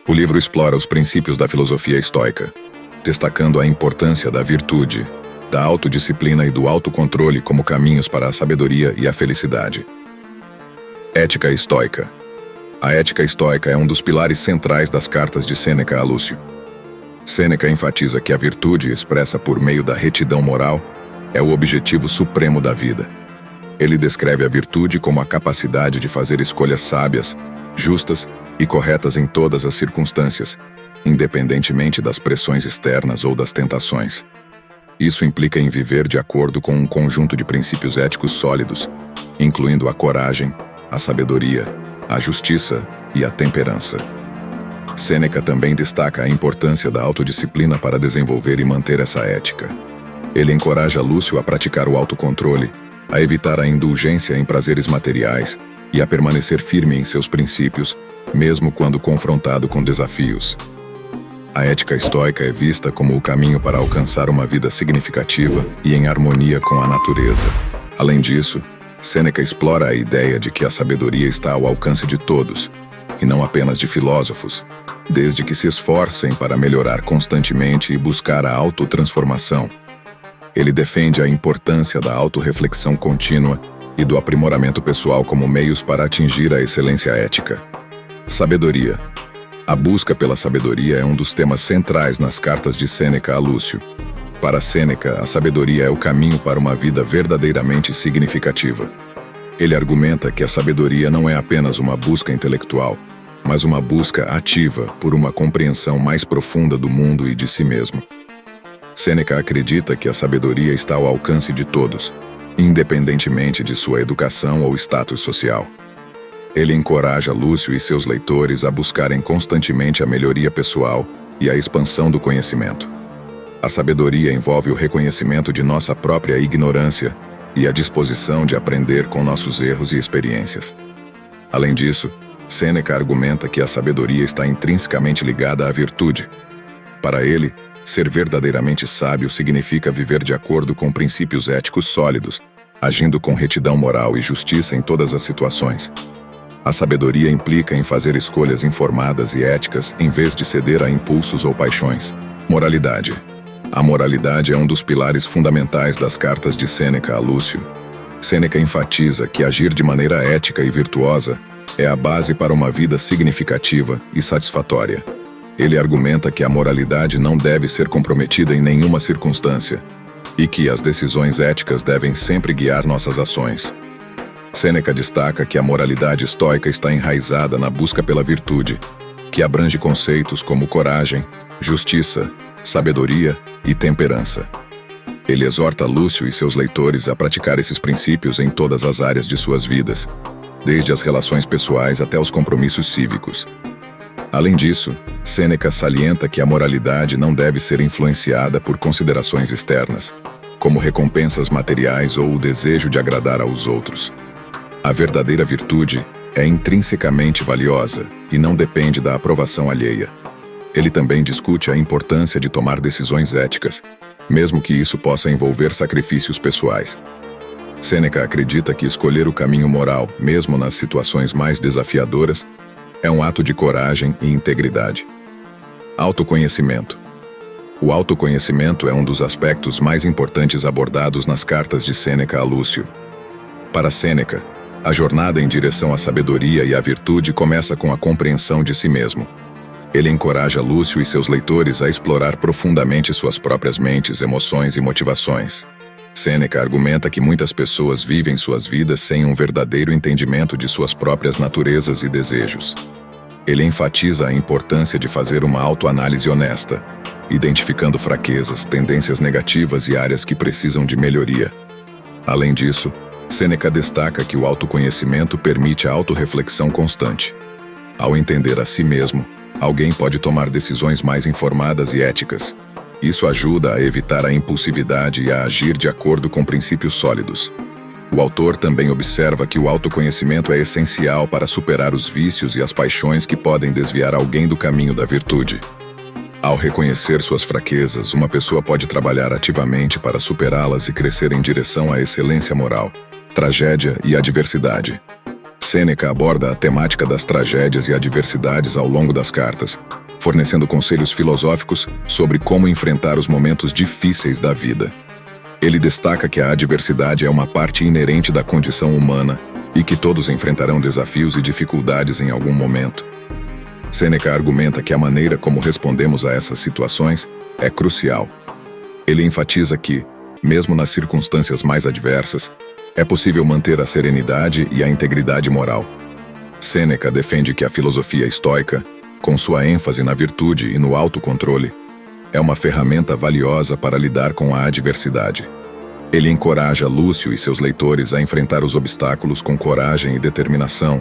O livro explora os princípios da filosofia estoica, destacando a importância da virtude, da autodisciplina e do autocontrole como caminhos para a sabedoria e a felicidade. Ética estoica. A ética estoica é um dos pilares centrais das cartas de Sêneca a Lúcio. Sêneca enfatiza que a virtude, expressa por meio da retidão moral, é o objetivo supremo da vida. Ele descreve a virtude como a capacidade de fazer escolhas sábias, justas e corretas em todas as circunstâncias, independentemente das pressões externas ou das tentações. Isso implica em viver de acordo com um conjunto de princípios éticos sólidos, incluindo a coragem, a sabedoria, a justiça e a temperança. Sêneca também destaca a importância da autodisciplina para desenvolver e manter essa ética. Ele encoraja Lúcio a praticar o autocontrole, a evitar a indulgência em prazeres materiais e a permanecer firme em seus princípios, mesmo quando confrontado com desafios. A ética estoica é vista como o caminho para alcançar uma vida significativa e em harmonia com a natureza. Além disso, Sêneca explora a ideia de que a sabedoria está ao alcance de todos, e não apenas de filósofos, desde que se esforcem para melhorar constantemente e buscar a autotransformação. Ele defende a importância da autorreflexão contínua e do aprimoramento pessoal como meios para atingir a excelência ética. Sabedoria. A busca pela sabedoria é um dos temas centrais nas cartas de Sêneca a Lúcio. Para Sêneca, a sabedoria é o caminho para uma vida verdadeiramente significativa. Ele argumenta que a sabedoria não é apenas uma busca intelectual, mas uma busca ativa por uma compreensão mais profunda do mundo e de si mesmo. Sêneca acredita que a sabedoria está ao alcance de todos, independentemente de sua educação ou status social. Ele encoraja Lúcio e seus leitores a buscarem constantemente a melhoria pessoal e a expansão do conhecimento. A sabedoria envolve o reconhecimento de nossa própria ignorância e a disposição de aprender com nossos erros e experiências. Além disso, Sêneca argumenta que a sabedoria está intrinsecamente ligada à virtude. Para ele, ser verdadeiramente sábio significa viver de acordo com princípios éticos sólidos, agindo com retidão moral e justiça em todas as situações. A sabedoria implica em fazer escolhas informadas e éticas em vez de ceder a impulsos ou paixões. Moralidade. A moralidade é um dos pilares fundamentais das cartas de Sêneca a Lúcio. Sêneca enfatiza que agir de maneira ética e virtuosa é a base para uma vida significativa e satisfatória. Ele argumenta que a moralidade não deve ser comprometida em nenhuma circunstância e que as decisões éticas devem sempre guiar nossas ações. Sêneca destaca que a moralidade estoica está enraizada na busca pela virtude, que abrange conceitos como coragem, justiça, sabedoria e temperança. Ele exorta Lúcio e seus leitores a praticar esses princípios em todas as áreas de suas vidas, desde as relações pessoais até os compromissos cívicos. Além disso, Sêneca salienta que a moralidade não deve ser influenciada por considerações externas, como recompensas materiais ou o desejo de agradar aos outros. A verdadeira virtude é intrinsecamente valiosa e não depende da aprovação alheia. Ele também discute a importância de tomar decisões éticas, mesmo que isso possa envolver sacrifícios pessoais. Sêneca acredita que escolher o caminho moral, mesmo nas situações mais desafiadoras, é um ato de coragem e integridade. Autoconhecimento. O autoconhecimento é um dos aspectos mais importantes abordados nas cartas de Sêneca a Lúcio. Para Sêneca, a jornada em direção à sabedoria e à virtude começa com a compreensão de si mesmo. Ele encoraja Lúcio e seus leitores a explorar profundamente suas próprias mentes, emoções e motivações. Sêneca argumenta que muitas pessoas vivem suas vidas sem um verdadeiro entendimento de suas próprias naturezas e desejos. Ele enfatiza a importância de fazer uma autoanálise honesta, identificando fraquezas, tendências negativas e áreas que precisam de melhoria. Além disso, Sêneca destaca que o autoconhecimento permite a autorreflexão constante. Ao entender a si mesmo, alguém pode tomar decisões mais informadas e éticas. Isso ajuda a evitar a impulsividade e a agir de acordo com princípios sólidos. O autor também observa que o autoconhecimento é essencial para superar os vícios e as paixões que podem desviar alguém do caminho da virtude. Ao reconhecer suas fraquezas, uma pessoa pode trabalhar ativamente para superá-las e crescer em direção à excelência moral. Tragédia e adversidade. Sêneca aborda a temática das tragédias e adversidades ao longo das cartas, fornecendo conselhos filosóficos sobre como enfrentar os momentos difíceis da vida. Ele destaca que a adversidade é uma parte inerente da condição humana e que todos enfrentarão desafios e dificuldades em algum momento. Sêneca argumenta que a maneira como respondemos a essas situações é crucial. Ele enfatiza que, mesmo nas circunstâncias mais adversas, é possível manter a serenidade e a integridade moral. Sêneca defende que a filosofia estoica, com sua ênfase na virtude e no autocontrole, é uma ferramenta valiosa para lidar com a adversidade. Ele encoraja Lúcio e seus leitores a enfrentar os obstáculos com coragem e determinação,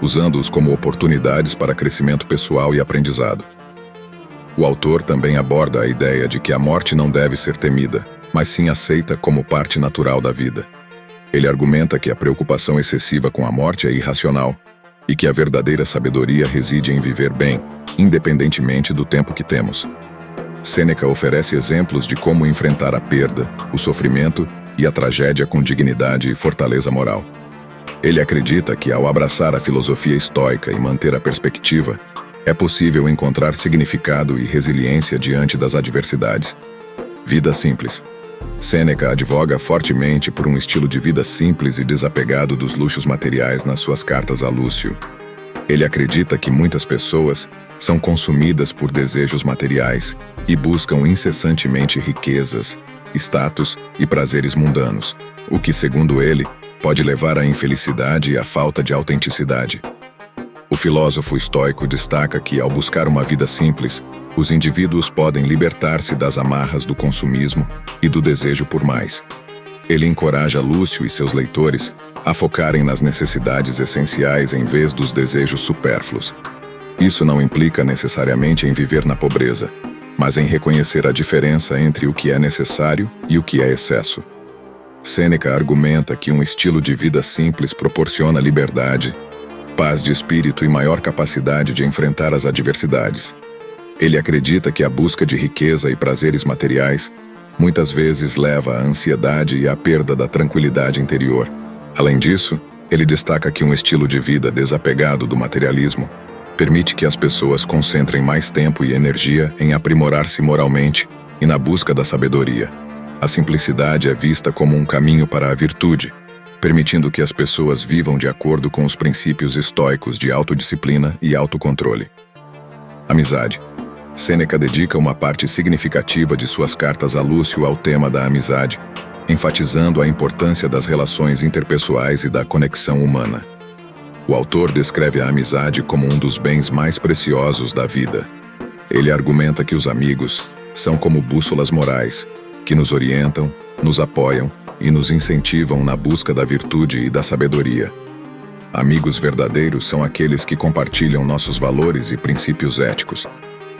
usando-os como oportunidades para crescimento pessoal e aprendizado. O autor também aborda a ideia de que a morte não deve ser temida, mas sim aceita como parte natural da vida. Ele argumenta que a preocupação excessiva com a morte é irracional e que a verdadeira sabedoria reside em viver bem, independentemente do tempo que temos. Sêneca oferece exemplos de como enfrentar a perda, o sofrimento e a tragédia com dignidade e fortaleza moral. Ele acredita que, ao abraçar a filosofia estoica e manter a perspectiva, é possível encontrar significado e resiliência diante das adversidades. Vida simples. Sêneca advoga fortemente por um estilo de vida simples e desapegado dos luxos materiais nas suas cartas a Lúcio. Ele acredita que muitas pessoas são consumidas por desejos materiais e buscam incessantemente riquezas, status e prazeres mundanos, o que, segundo ele, pode levar à infelicidade e à falta de autenticidade. O filósofo estoico destaca que, ao buscar uma vida simples, os indivíduos podem libertar-se das amarras do consumismo e do desejo por mais. Ele encoraja Lúcio e seus leitores a focarem nas necessidades essenciais em vez dos desejos supérfluos. Isso não implica necessariamente em viver na pobreza, mas em reconhecer a diferença entre o que é necessário e o que é excesso. Sêneca argumenta que um estilo de vida simples proporciona liberdade, paz de espírito e maior capacidade de enfrentar as adversidades. Ele acredita que a busca de riqueza e prazeres materiais muitas vezes leva à ansiedade e à perda da tranquilidade interior. Além disso, ele destaca que um estilo de vida desapegado do materialismo permite que as pessoas concentrem mais tempo e energia em aprimorar-se moralmente e na busca da sabedoria. A simplicidade é vista como um caminho para a virtude, permitindo que as pessoas vivam de acordo com os princípios estoicos de autodisciplina e autocontrole. Amizade. Sêneca dedica uma parte significativa de suas cartas a Lúcio ao tema da amizade, enfatizando a importância das relações interpessoais e da conexão humana. O autor descreve a amizade como um dos bens mais preciosos da vida. Ele argumenta que os amigos são como bússolas morais, que nos orientam, nos apoiam e nos incentivam na busca da virtude e da sabedoria. Amigos verdadeiros são aqueles que compartilham nossos valores e princípios éticos.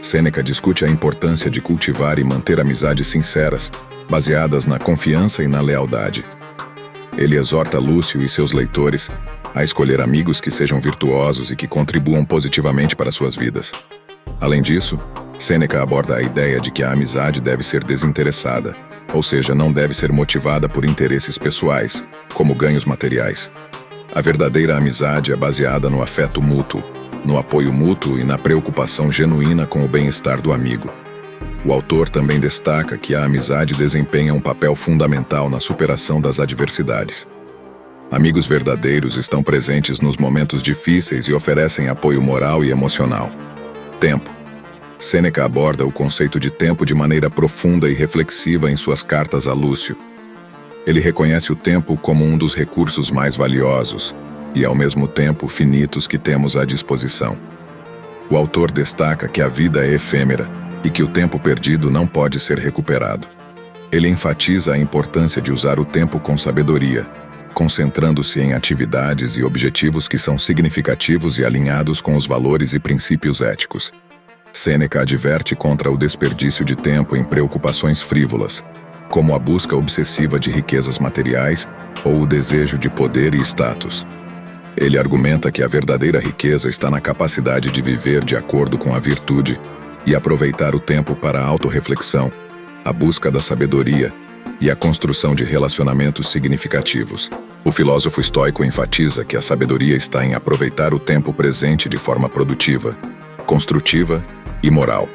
Sêneca discute a importância de cultivar e manter amizades sinceras, baseadas na confiança e na lealdade. Ele exorta Lúcio e seus leitores a escolher amigos que sejam virtuosos e que contribuam positivamente para suas vidas. Além disso, Sêneca aborda a ideia de que a amizade deve ser desinteressada, ou seja, não deve ser motivada por interesses pessoais, como ganhos materiais. A verdadeira amizade é baseada no afeto mútuo, no apoio mútuo e na preocupação genuína com o bem-estar do amigo. O autor também destaca que a amizade desempenha um papel fundamental na superação das adversidades. Amigos verdadeiros estão presentes nos momentos difíceis e oferecem apoio moral e emocional. Tempo. Sêneca aborda o conceito de tempo de maneira profunda e reflexiva em suas cartas a Lúcio. Ele reconhece o tempo como um dos recursos mais valiosos e, ao mesmo tempo, finitos que temos à disposição. O autor destaca que a vida é efêmera e que o tempo perdido não pode ser recuperado. Ele enfatiza a importância de usar o tempo com sabedoria, concentrando-se em atividades e objetivos que são significativos e alinhados com os valores e princípios éticos. Sêneca adverte contra o desperdício de tempo em preocupações frívolas, como a busca obsessiva de riquezas materiais ou o desejo de poder e status. Ele argumenta que a verdadeira riqueza está na capacidade de viver de acordo com a virtude e aproveitar o tempo para a autorreflexão, a busca da sabedoria e a construção de relacionamentos significativos. O filósofo estoico enfatiza que a sabedoria está em aproveitar o tempo presente de forma produtiva, construtiva e moral.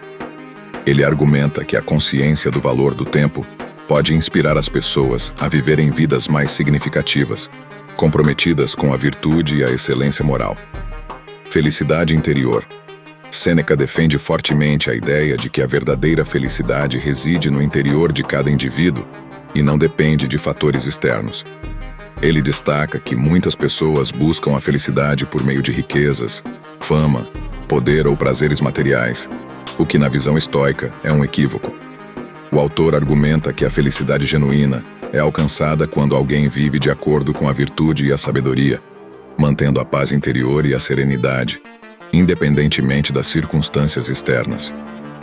Ele argumenta que a consciência do valor do tempo pode inspirar as pessoas a viverem vidas mais significativas, comprometidas com a virtude e a excelência moral. Felicidade interior. Sêneca defende fortemente a ideia de que a verdadeira felicidade reside no interior de cada indivíduo e não depende de fatores externos. Ele destaca que muitas pessoas buscam a felicidade por meio de riquezas, fama, poder ou prazeres materiais, o que na visão estoica é um equívoco. O autor argumenta que a felicidade genuína é alcançada quando alguém vive de acordo com a virtude e a sabedoria, mantendo a paz interior e a serenidade, independentemente das circunstâncias externas.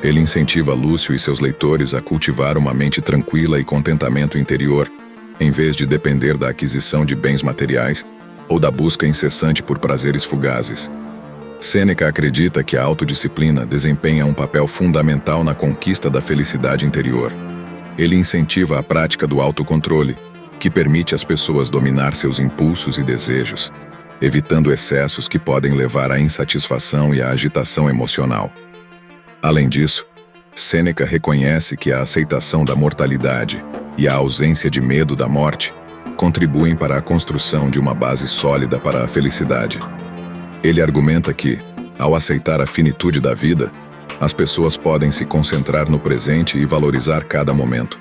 Ele incentiva Lúcio e seus leitores a cultivar uma mente tranquila e contentamento interior, em vez de depender da aquisição de bens materiais ou da busca incessante por prazeres fugazes. Sêneca acredita que a autodisciplina desempenha um papel fundamental na conquista da felicidade interior. Ele incentiva a prática do autocontrole, que permite às pessoas dominar seus impulsos e desejos, evitando excessos que podem levar à insatisfação e à agitação emocional. Além disso, Sêneca reconhece que a aceitação da mortalidade e a ausência de medo da morte contribuem para a construção de uma base sólida para a felicidade. Ele argumenta que, ao aceitar a finitude da vida, as pessoas podem se concentrar no presente e valorizar cada momento.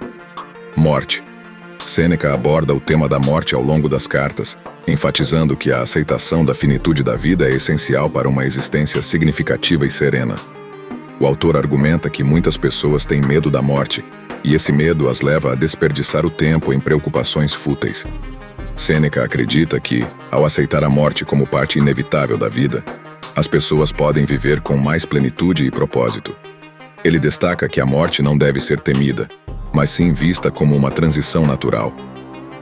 Morte. Sêneca aborda o tema da morte ao longo das cartas, enfatizando que a aceitação da finitude da vida é essencial para uma existência significativa e serena. O autor argumenta que muitas pessoas têm medo da morte, e esse medo as leva a desperdiçar o tempo em preocupações fúteis. Sêneca acredita que, ao aceitar a morte como parte inevitável da vida, as pessoas podem viver com mais plenitude e propósito. Ele destaca que a morte não deve ser temida, mas sim vista como uma transição natural.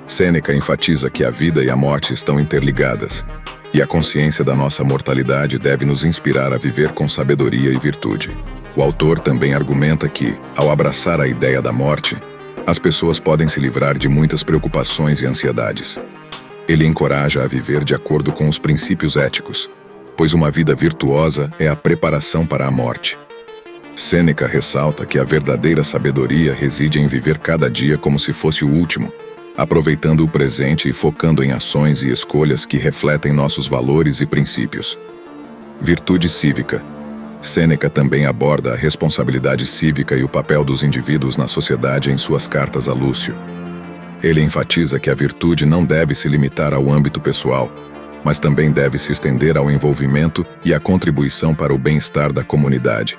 Sêneca enfatiza que a vida e a morte estão interligadas, e a consciência da nossa mortalidade deve nos inspirar a viver com sabedoria e virtude. O autor também argumenta que, ao abraçar a ideia da morte, as pessoas podem se livrar de muitas preocupações e ansiedades. Ele encoraja a viver de acordo com os princípios éticos, pois uma vida virtuosa é a preparação para a morte. Sêneca ressalta que a verdadeira sabedoria reside em viver cada dia como se fosse o último, aproveitando o presente e focando em ações e escolhas que refletem nossos valores e princípios. Virtude cívica. Sêneca também aborda a responsabilidade cívica e o papel dos indivíduos na sociedade em suas cartas a Lúcio. Ele enfatiza que a virtude não deve se limitar ao âmbito pessoal, mas também deve se estender ao envolvimento e à contribuição para o bem-estar da comunidade.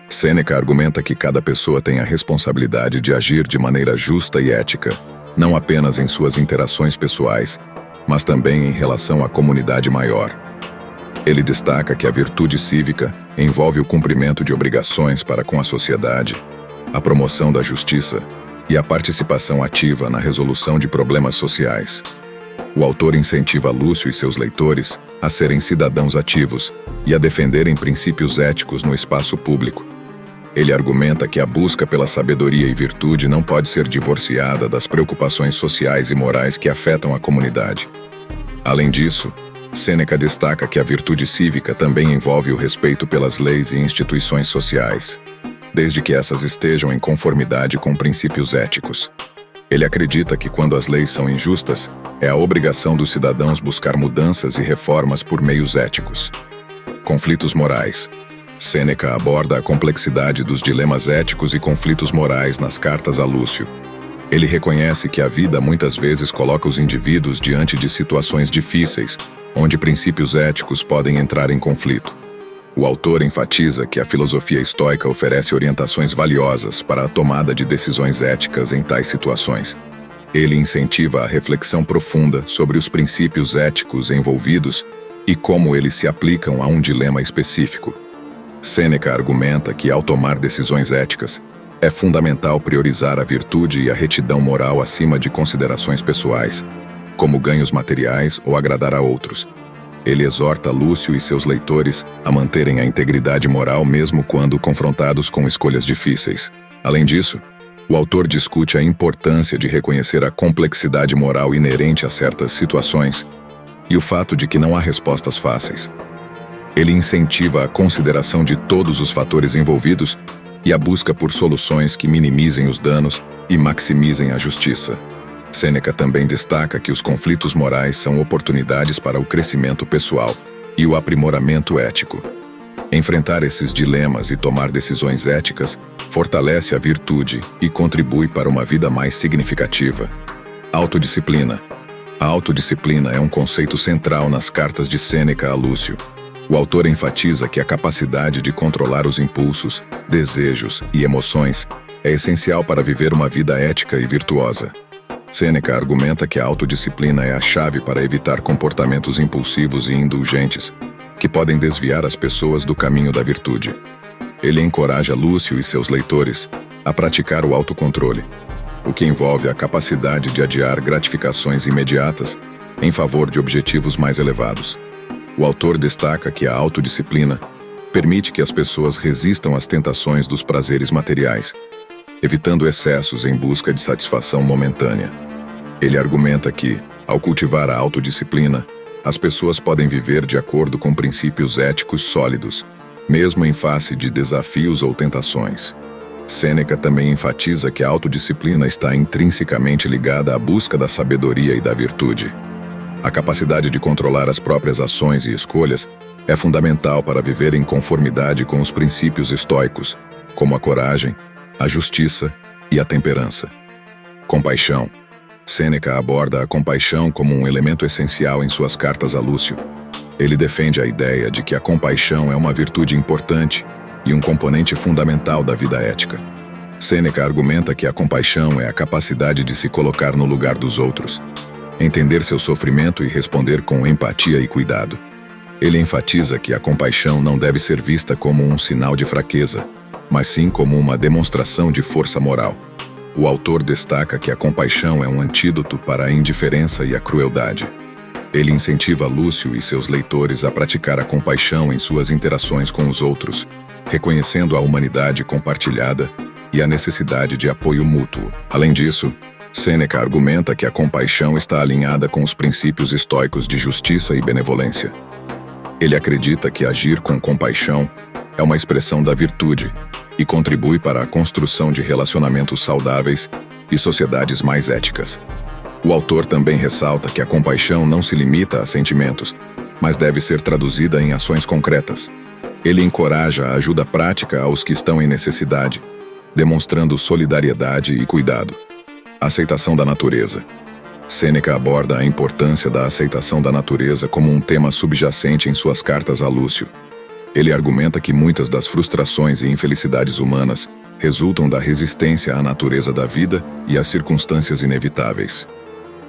Sêneca argumenta que cada pessoa tem a responsabilidade de agir de maneira justa e ética, não apenas em suas interações pessoais, mas também em relação à comunidade maior. Ele destaca que a virtude cívica envolve o cumprimento de obrigações para com a sociedade, a promoção da justiça e a participação ativa na resolução de problemas sociais. O autor incentiva Lúcio e seus leitores a serem cidadãos ativos e a defenderem princípios éticos no espaço público. Ele argumenta que a busca pela sabedoria e virtude não pode ser divorciada das preocupações sociais e morais que afetam a comunidade. Além disso, Sêneca destaca que a virtude cívica também envolve o respeito pelas leis e instituições sociais, desde que essas estejam em conformidade com princípios éticos. Ele acredita que quando as leis são injustas, é a obrigação dos cidadãos buscar mudanças e reformas por meios éticos. Conflitos morais. Sêneca aborda a complexidade dos dilemas éticos e conflitos morais nas cartas a Lúcio. Ele reconhece que a vida muitas vezes coloca os indivíduos diante de situações difíceis, onde princípios éticos podem entrar em conflito. O autor enfatiza que a filosofia estoica oferece orientações valiosas para a tomada de decisões éticas em tais situações. Ele incentiva a reflexão profunda sobre os princípios éticos envolvidos e como eles se aplicam a um dilema específico. Sêneca argumenta que, ao tomar decisões éticas, é fundamental priorizar a virtude e a retidão moral acima de considerações pessoais, como ganhos materiais ou agradar a outros. Ele exorta Lúcio e seus leitores a manterem a integridade moral mesmo quando confrontados com escolhas difíceis. Além disso, O autor discute a importância de reconhecer a complexidade moral inerente a certas situações e o fato de que não há respostas fáceis. Ele incentiva a consideração de todos os fatores envolvidos e a busca por soluções que minimizem os danos e maximizem a justiça. Sêneca também destaca que os conflitos morais são oportunidades para o crescimento pessoal e o aprimoramento ético. Enfrentar esses dilemas e tomar decisões éticas fortalece a virtude e contribui para uma vida mais significativa. Autodisciplina. A autodisciplina é um conceito central nas cartas de Sêneca a Lúcio. O autor enfatiza que a capacidade de controlar os impulsos, desejos e emoções é essencial para viver uma vida ética e virtuosa. Sêneca argumenta que a autodisciplina é a chave para evitar comportamentos impulsivos e indulgentes, que podem desviar as pessoas do caminho da virtude. Ele encoraja Lúcio e seus leitores a praticar o autocontrole, o que envolve a capacidade de adiar gratificações imediatas em favor de objetivos mais elevados. O autor destaca que a autodisciplina permite que as pessoas resistam às tentações dos prazeres materiais, evitando excessos em busca de satisfação momentânea. Ele argumenta que, ao cultivar a autodisciplina, as pessoas podem viver de acordo com princípios éticos sólidos, mesmo em face de desafios ou tentações. Sêneca também enfatiza que a autodisciplina está intrinsecamente ligada à busca da sabedoria e da virtude. A capacidade de controlar as próprias ações e escolhas é fundamental para viver em conformidade com os princípios estoicos, como a coragem, a justiça e a temperança. Compaixão. Sêneca aborda a compaixão como um elemento essencial em suas cartas a Lúcio. Ele defende a ideia de que a compaixão é uma virtude importante e um componente fundamental da vida ética. Sêneca argumenta que a compaixão é a capacidade de se colocar no lugar dos outros, entender seu sofrimento e responder com empatia e cuidado. Ele enfatiza que a compaixão não deve ser vista como um sinal de fraqueza, mas sim como uma demonstração de força moral. O autor destaca que a compaixão é um antídoto para a indiferença e a crueldade. Ele incentiva Lúcio e seus leitores a praticar a compaixão em suas interações com os outros, reconhecendo a humanidade compartilhada e a necessidade de apoio mútuo. Além disso, Sêneca argumenta que a compaixão está alinhada com os princípios estoicos de justiça e benevolência. Ele acredita que agir com compaixão é uma expressão da virtude e contribui para a construção de relacionamentos saudáveis e sociedades mais éticas. O autor também ressalta que a compaixão não se limita a sentimentos, mas deve ser traduzida em ações concretas. Ele encoraja a ajuda prática aos que estão em necessidade, demonstrando solidariedade e cuidado. Aceitação da natureza. Sêneca aborda a importância da aceitação da natureza como um tema subjacente em suas cartas a Lúcio. Ele argumenta que muitas das frustrações e infelicidades humanas resultam da resistência à natureza da vida e às circunstâncias inevitáveis.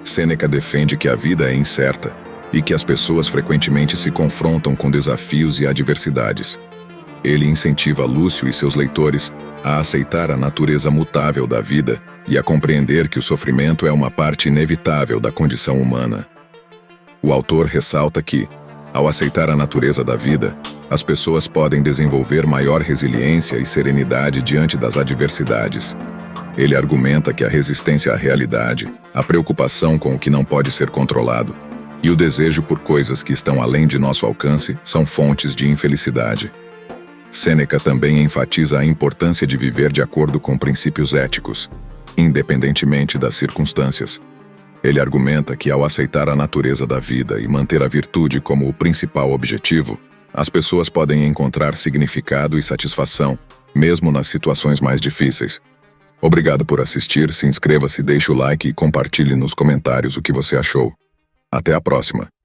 Sêneca defende que a vida é incerta e que as pessoas frequentemente se confrontam com desafios e adversidades. Ele incentiva Lúcio e seus leitores a aceitar a natureza mutável da vida e a compreender que o sofrimento é uma parte inevitável da condição humana. O autor ressalta que, ao aceitar a natureza da vida, as pessoas podem desenvolver maior resiliência e serenidade diante das adversidades. Ele argumenta que a resistência à realidade, a preocupação com o que não pode ser controlado e o desejo por coisas que estão além de nosso alcance são fontes de infelicidade. Sêneca também enfatiza a importância de viver de acordo com princípios éticos, independentemente das circunstâncias. Ele argumenta que ao aceitar a natureza da vida e manter a virtude como o principal objetivo, as pessoas podem encontrar significado e satisfação, mesmo nas situações mais difíceis. Obrigado por assistir, se inscreva-se, deixe o like e compartilhe nos comentários o que você achou. Até a próxima!